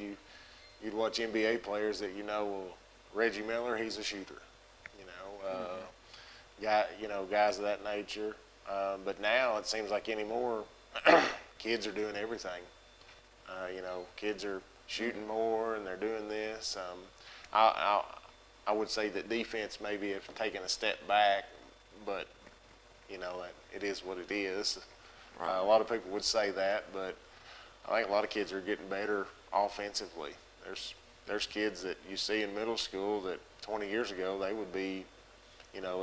you'd watch NBA players that well, Reggie Miller, he's a shooter. Guys of that nature. But now it seems like anymore, kids are doing everything. Kids are shooting more and they're doing this. I would say that defense maybe have taken a step back, but it is what it is. Right. A lot of people would say that, but I think a lot of kids are getting better offensively. There's kids that you see in middle school that 20 years ago they would be,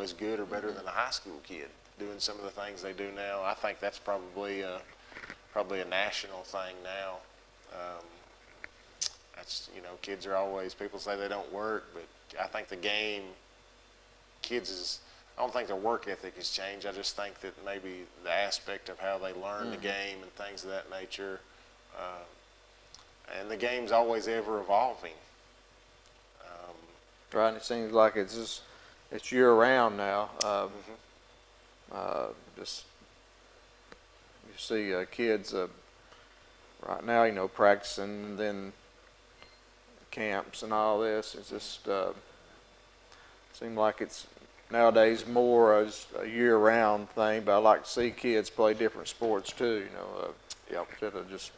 as good or better than a high school kid doing some of the things they do now. I think that's probably a national thing now. That's kids are always, people say they don't work, but I think the game, I don't think their work ethic has changed. I just think that maybe the aspect of how they learn the game and things of that nature, and the game's always ever evolving. Right, and it seems like it's year round now. Just you see kids right now, practicing, and then camps and all this. It's just seems like it's nowadays more as a year-round thing. But I like to see kids play different sports too. Instead of just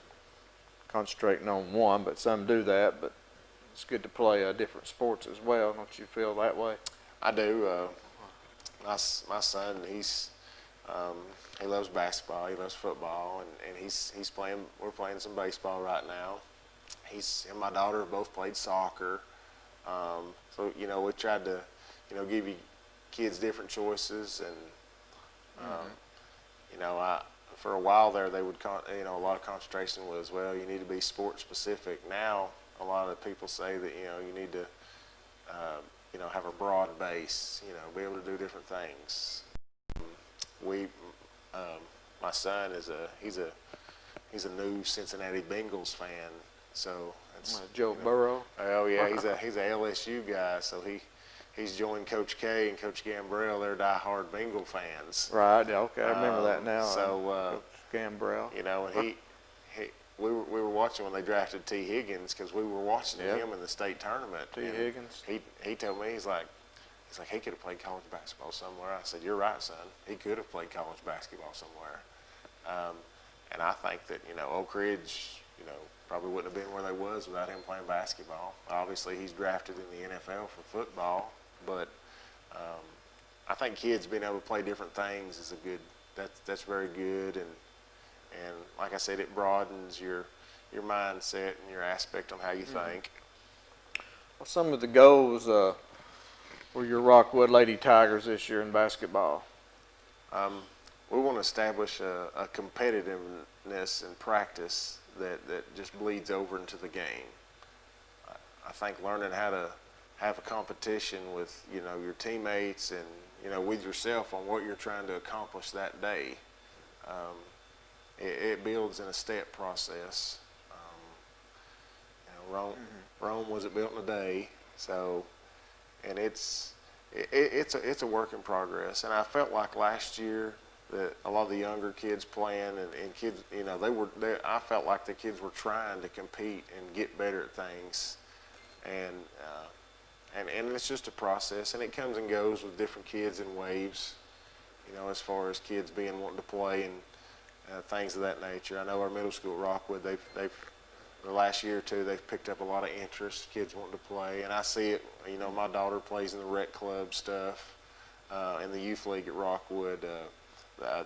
concentrating on one. But some do that. But it's good to play different sports as well. Don't you feel that way? I do. My son, he loves basketball. He loves football, and he's playing. We're playing some baseball right now. He and my daughter have both played soccer. So we tried to give you kids different choices, and for a while there they would a lot of concentration was, well, you need to be sport specific. Now a lot of people say that you need to have a broad base, be able to do different things. My son he's a new Cincinnati Bengals fan, so it's Joe Burrow. Oh yeah, he's a LSU guy, so he's joined Coach K and Coach Gambrell. They're diehard Bengal fans. Right. Okay, I remember that now. So Coach Gambrell. And we were watching when they drafted T. Higgins, because we were watching him in the state tournament. T. Higgins. He told me he's like he could have played college basketball somewhere. I said, you're right, son. He could have played college basketball somewhere. And I think that Oak Ridge probably wouldn't have been where they was without him playing basketball. Obviously, he's drafted in the NFL for football, but I think kids being able to play different things is that's very good, and like I said, it broadens your mindset and your aspect on how you think. Well, some of the goals for your Rockwood Lady Tigers this year in basketball. We want to establish a competitiveness in practice that just bleeds over into the game. I think learning how to have a competition with your teammates and with yourself on what you're trying to accomplish that day. It builds in a step process. Rome wasn't built in a day, so and it's a work in progress. And I felt like last year that a lot of the younger kids playing and kids, I felt like the kids were trying to compete and get better at things, and it's just a process, and it comes and goes with different kids in waves, as far as kids wanting to play and things of that nature. I know our middle school at Rockwood, they've the last year or two, they've picked up a lot of interest, kids wanting to play, and I see it. My daughter plays in the rec club stuff, in the youth league at Rockwood.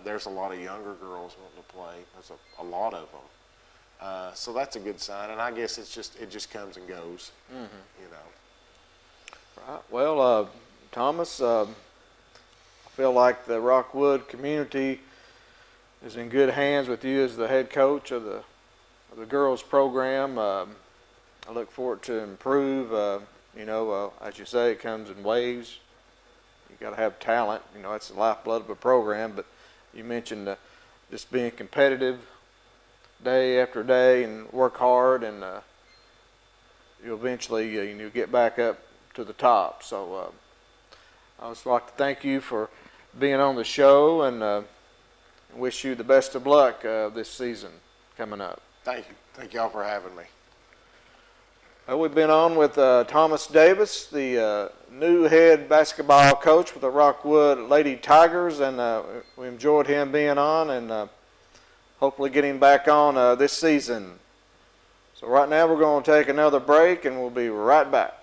There's a lot of younger girls wanting to play. There's a lot of them. So that's a good sign, and I guess it just comes and goes. Right. Well, Thomas, I feel like the Rockwood community is in good hands with you as the head coach of the girls program. I look forward to improve. As you say, it comes in waves. You got to have talent. That's the lifeblood of a program. But You mentioned just being competitive day after day and work hard, and you'll eventually get back up to the top. So I would like to thank you for being on the show, and wish you the best of luck this season coming up. Thank you. Thank y'all for having me. We've been on with Thomas Davis, the new head basketball coach with the Rockwood Lady Tigers, and we enjoyed him being on, and hopefully getting back on this season. So right now we're going to take another break, and we'll be right back.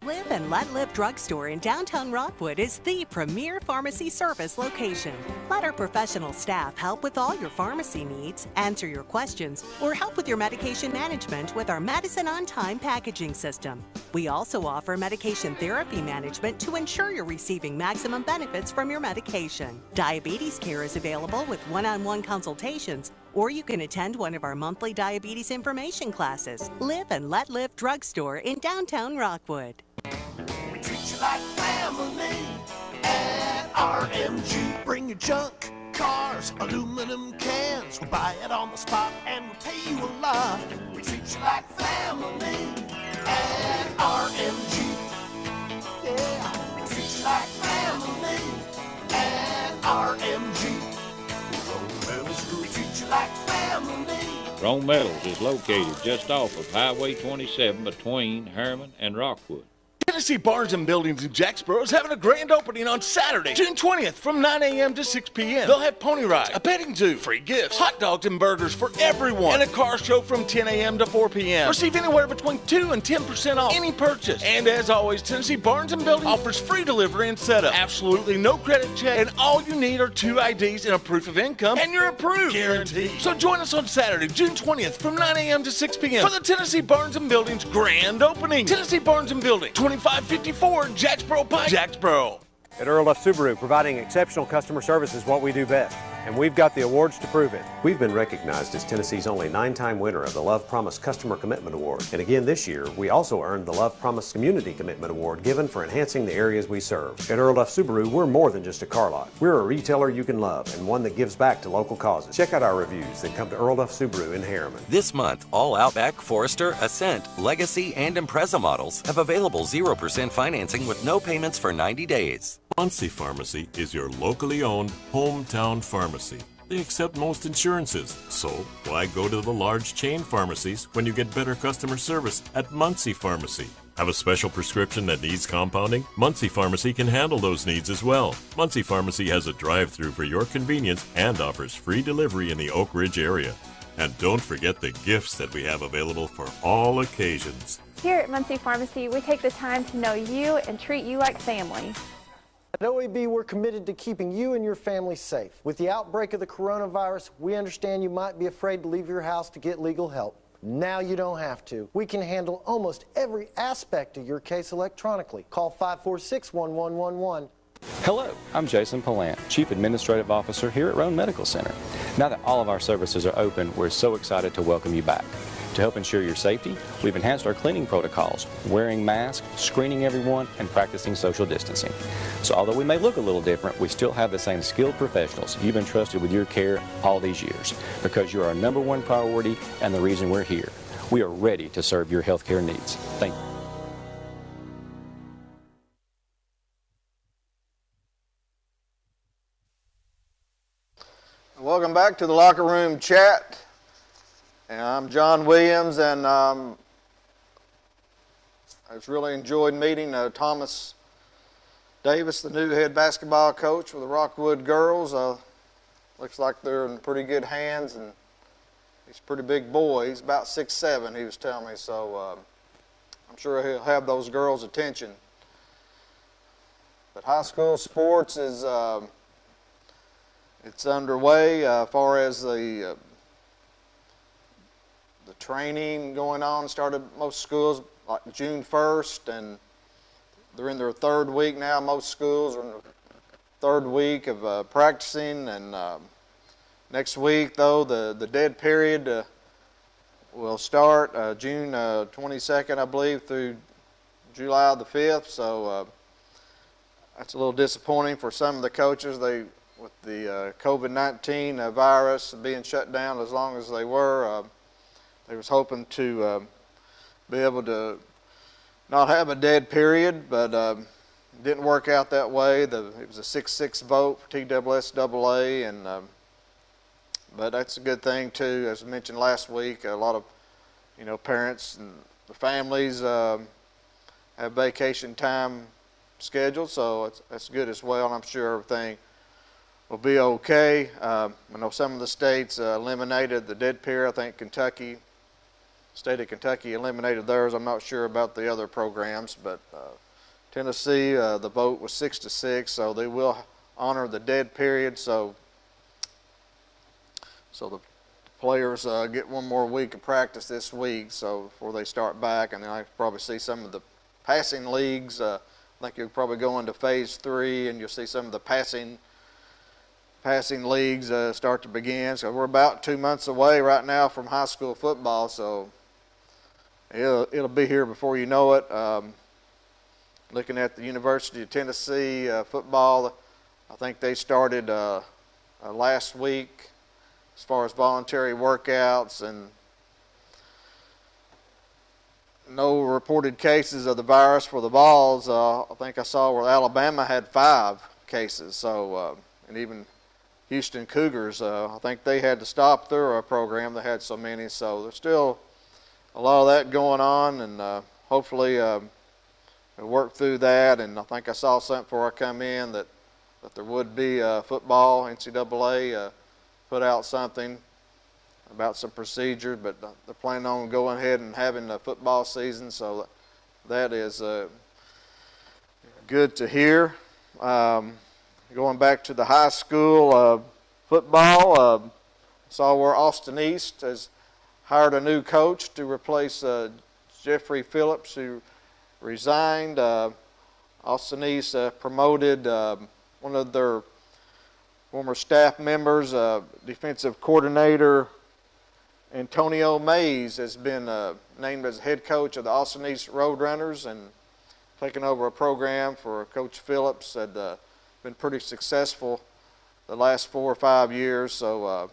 Live and Let Live Drugstore in downtown Rockwood is the premier pharmacy service location. Let our professional staff help with all your pharmacy needs, answer your questions, or help with your medication management with our Medicine on Time packaging system. We also offer medication therapy management to ensure you're receiving maximum benefits from your medication. Diabetes care is available with one-on-one consultations, or you can attend one of our monthly diabetes information classes. Live and Let Live Drugstore in downtown Rockwood. We treat you like family at RMG. Bring your junk, cars, aluminum cans. We'll buy it on the spot and we'll pay you a lot. We treat you like family at RMG. Yeah, we treat you like family at RMG. We treat you like family. Rome Metals is located just off of Highway 27 between Harriman and Rockwood. Tennessee Barnes and Buildings in Jacksboro is having a grand opening on Saturday, June 20th from 9 a.m. to 6 p.m. They'll have pony rides, a petting zoo, free gifts, hot dogs and burgers for everyone, and a car show from 10 a.m. to 4 p.m. Receive anywhere between 2 and 10% off any purchase. And as always, Tennessee Barnes and Buildings offers free delivery and setup. Absolutely no credit check, and all you need are 2 IDs and a proof of income, and you're approved. Guaranteed. So join us on Saturday, June 20th from 9 a.m. to 6 p.m. for the Tennessee Barnes and Buildings grand opening. Tennessee Barnes and Buildings, 2554 Jacksboro Pike, Jacksboro. At Earl F. Subaru, providing exceptional customer service is what we do best, and we've got the awards to prove it. We've been recognized as Tennessee's only 9-time winner of the Love Promise Customer Commitment Award. And again this year, we also earned the Love Promise Community Commitment Award given for enhancing the areas we serve. At Earl F. Subaru, we're more than just a car lot. We're a retailer you can love and one that gives back to local causes. Check out our reviews that come to Earl F. Subaru in Harriman. This month, all Outback, Forester, Ascent, Legacy, and Impreza models have available 0% financing with no payments for 90 days. Muncie Pharmacy is your locally owned hometown pharmacy. They accept most insurances, so why go to the large chain pharmacies when you get better customer service at Muncie Pharmacy? Have a special prescription that needs compounding? Muncie Pharmacy can handle those needs as well. Muncie Pharmacy has a drive-through for your convenience and offers free delivery in the Oak Ridge area. And don't forget the gifts that we have available for all occasions. Here at Muncie Pharmacy, we take the time to know you and treat you like family. At OAB, we're committed to keeping you and your family safe. With the outbreak of the coronavirus, we understand you might be afraid to leave your house to get legal help. Now you don't have to. We can handle almost every aspect of your case electronically. Call 546-1111. Hello, I'm Jason Palant, Chief Administrative Officer here at Roan Medical Center. Now that all of our services are open, we're so excited to welcome you back. To help ensure your safety, we've enhanced our cleaning protocols, wearing masks, screening everyone, and practicing social distancing. So although we may look a little different, we still have the same skilled professionals you've been trusted with your care all these years, because you're our number one priority and the reason we're here. We are ready to serve your health care needs. Thank you. Welcome back to the Locker Room Chat. And I'm John Williams, and I just really enjoyed meeting Thomas Davis, the new head basketball coach for the Rockwood girls. Looks like they're in pretty good hands, and he's a pretty big boy. He's about 6'7", he was telling me, so I'm sure he'll have those girls' attention. But high school sports is it's underway as far as the training going on. Started most schools like June 1st, and they're in their third week now. Most schools are in the third week of practicing, and next week, though, the dead period will start June 22nd, I believe, through July the 5th. So that's a little disappointing for some of the coaches. With the COVID-19 virus being shut down as long as they were, they was hoping to be able to not have a dead period, but it didn't work out that way. It was a 6-6 vote for TSSAA, and but that's a good thing too. As I mentioned last week, a lot of parents and the families have vacation time scheduled, so that's good as well. And I'm sure everything will be okay. I know some of the states eliminated the dead period. I think state of Kentucky eliminated theirs. I'm not sure about the other programs, but Tennessee, the vote was 6-6, so they will honor the dead period. So the players get one more week of practice this week, so before they start back, and then I probably see some of the passing leagues. I think you'll probably go into phase 3, and you'll see some of the passing leagues start to begin. So we're about 2 months away right now from high school football, so it'll be here before you know it. Looking at the University of Tennessee football, I think they started last week as far as voluntary workouts, and no reported cases of the virus for the Vols. I think I saw where Alabama had 5 cases, so and even Houston Cougars, I think they had to stop their program. They had so many, so there's still a lot of that going on, and hopefully we'll work through that. And I think I saw something before I come in that there would be football. NCAA put out something about some procedure, but they're planning on going ahead and having a football season, so that is good to hear. Going back to the high school football, saw where Austin East has hired a new coach to replace Jeffrey Phillips, who resigned. Austin East promoted one of their former staff members, defensive coordinator Antonio Mays, has been named as head coach of the Austin East Roadrunners and taken over a program for Coach Phillips. Had been pretty successful the last 4 or 5 years. So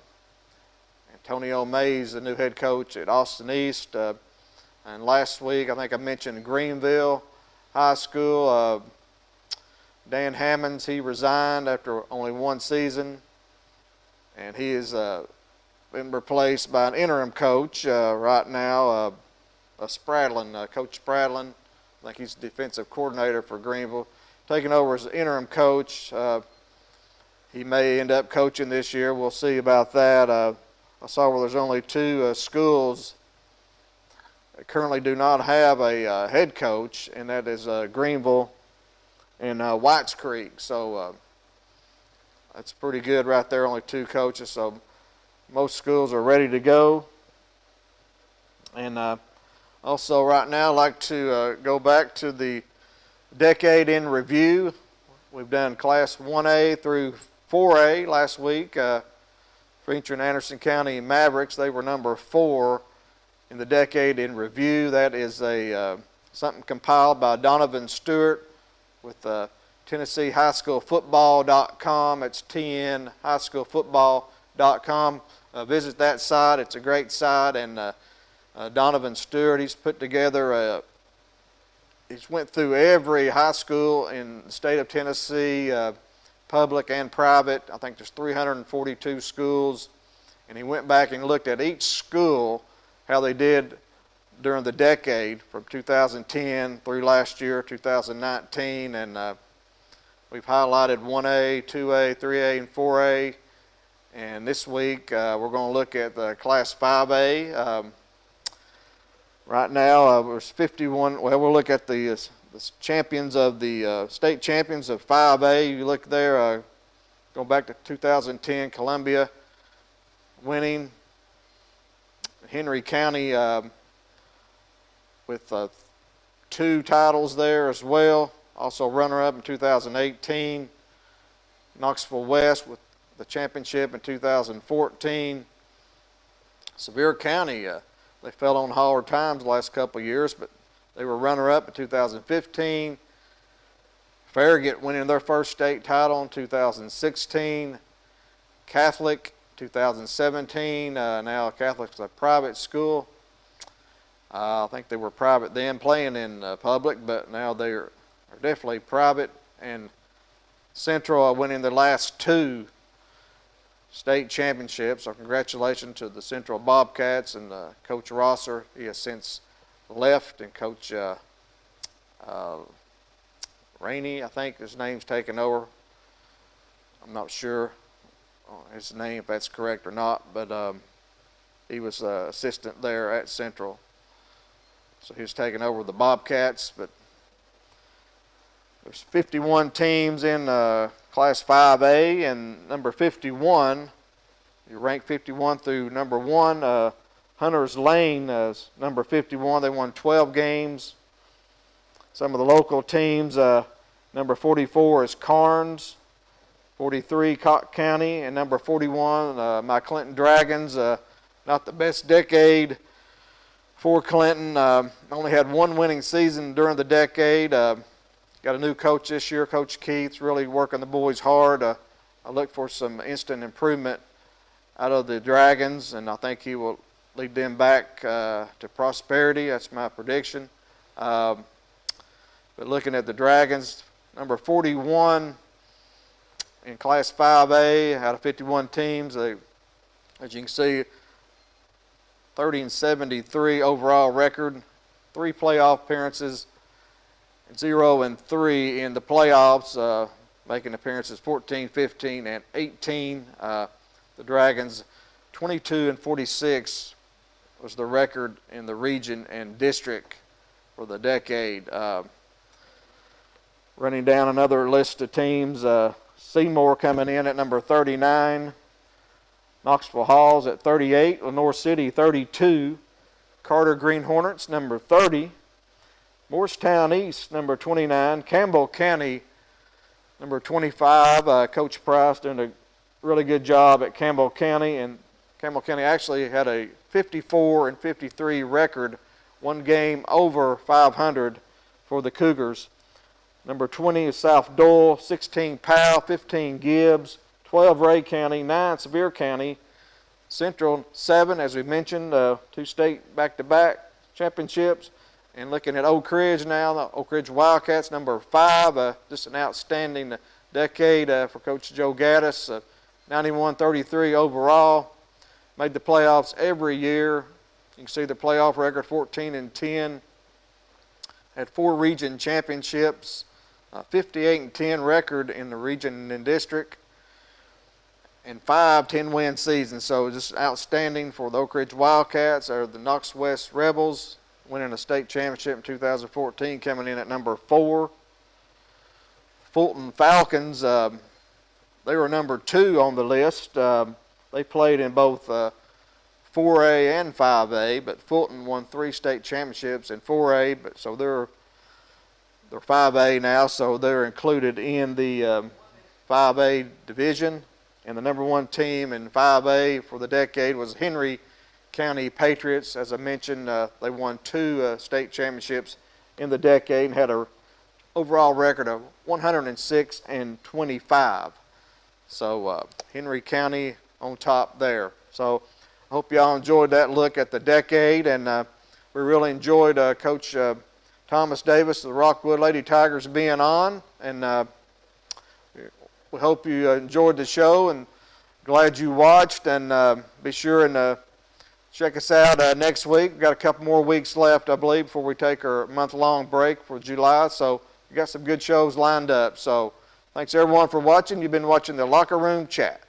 Antonio Mays, the new head coach at Austin East. And last week, I think I mentioned Greenville High School. Dan Hammonds, he resigned after only 1 season, and he has been replaced by an interim coach right now, Coach Spradlin. I think he's the defensive coordinator for Greenville, taking over as interim coach. He may end up coaching this year. We'll see about that. I saw where there's only 2 schools that currently do not have a head coach, and that is Greenville and Whites Creek. So that's pretty good right there, only 2 coaches. So most schools are ready to go. And also right now I'd like to go back to the decade in review. We've done Class 1A through 4A last week, featuring Anderson County Mavericks. They were number 4 in the decade in review. That is something compiled by Donovan Stewart with TennesseeHighSchoolFootball.com. It's TNHighSchoolFootball.com. Visit that site. It's a great site, and Donovan Stewart, he's put together he's went through every high school in the state of Tennessee, public and private. I think there's 342 schools, and he went back and looked at each school, how they did during the decade from 2010 through last year, 2019, and we've highlighted 1A, 2A, 3A, and 4A. And this week we're going to look at the Class 5A. Right now there's 51. Well, we'll look at the champions of the state champions of 5A. You look there, going back to 2010, Columbia winning. Henry County with 2 titles there as well. Also runner-up in 2018. Knoxville West with the championship in 2014. Sevier County, they fell on hard times the last couple of years, but they were runner-up in 2015. Farragut winning their first state title in 2016. Catholic 2017. Now Catholic's a private school. I think they were private then, playing in public, but now they are definitely private. And Central winning their last 2 state championships. So congratulations to the Central Bobcats and Coach Rosser. He has since left, and Coach Rainey, I think his name's taken over. I'm not sure his name, if that's correct or not, but he was assistant there at Central. So he's taken over the Bobcats, but there's 51 teams in Class 5A, and number 51, you rank 51 through number 1. Hunters Lane is number 51. They won 12 games. Some of the local teams, number 44 is Carnes, 43 Cocke County, and number 41, my Clinton Dragons. Not the best decade for Clinton. Only had 1 winning season during the decade. Got a new coach this year, Coach Keith's really working the boys hard. I look for some instant improvement out of the Dragons, and I think he will lead them back to prosperity. That's my prediction. But looking at the Dragons, number 41 in Class 5A out of 51 teams, as you can see, 30-73 overall record, 3 playoff appearances, 0-3 in the playoffs, making appearances 14, 15, and 18. The Dragons, 22-46 was the record in the region and district for the decade. Running down another list of teams, Seymour coming in at number 39, Knoxville Halls at 38, Lenore City 32, Carter Green Hornets number 30, Morristown East number 29, Campbell County number 25. Coach Price doing a really good job at Campbell County, and Campbell County actually had a 54-53 record, 1 game over 500 for the Cougars. Number 20 is South Doyle, 16 Powell, 15 Gibbs, 12 Ray County, 9 Sevier County, Central 7, as we mentioned, 2 state back-to-back championships. And looking at Oak Ridge now, the Oak Ridge Wildcats, number 5, just an outstanding decade for Coach Joe Gaddis, 91-33 overall. Made the playoffs every year. You can see the playoff record, 14-10. Had 4 region championships, 58-10 record in the region and district, and 5 10-win seasons. So just outstanding for the Oak Ridge Wildcats, or the Knox West Rebels, winning a state championship in 2014, coming in at number 4. Fulton Falcons, they were number 2 on the list. They played in both 4A and 5A, but Fulton won 3 state championships in 4A, but so they're 5A now, so they're included in the 5A division. And the number 1 team in 5A for the decade was Henry County Patriots. As I mentioned, they won 2 state championships in the decade and had an overall record of 106-25. So Henry County on top there. So I hope y'all enjoyed that look at the decade, and we really enjoyed Coach Thomas Davis of the Rockwood Lady Tigers being on, and we hope you enjoyed the show, and glad you watched, and be sure and check us out next week. We've got a couple more weeks left, I believe, before we take our month-long break for July, so we've got some good shows lined up. So thanks everyone for watching. You've been watching the Locker Room Chat.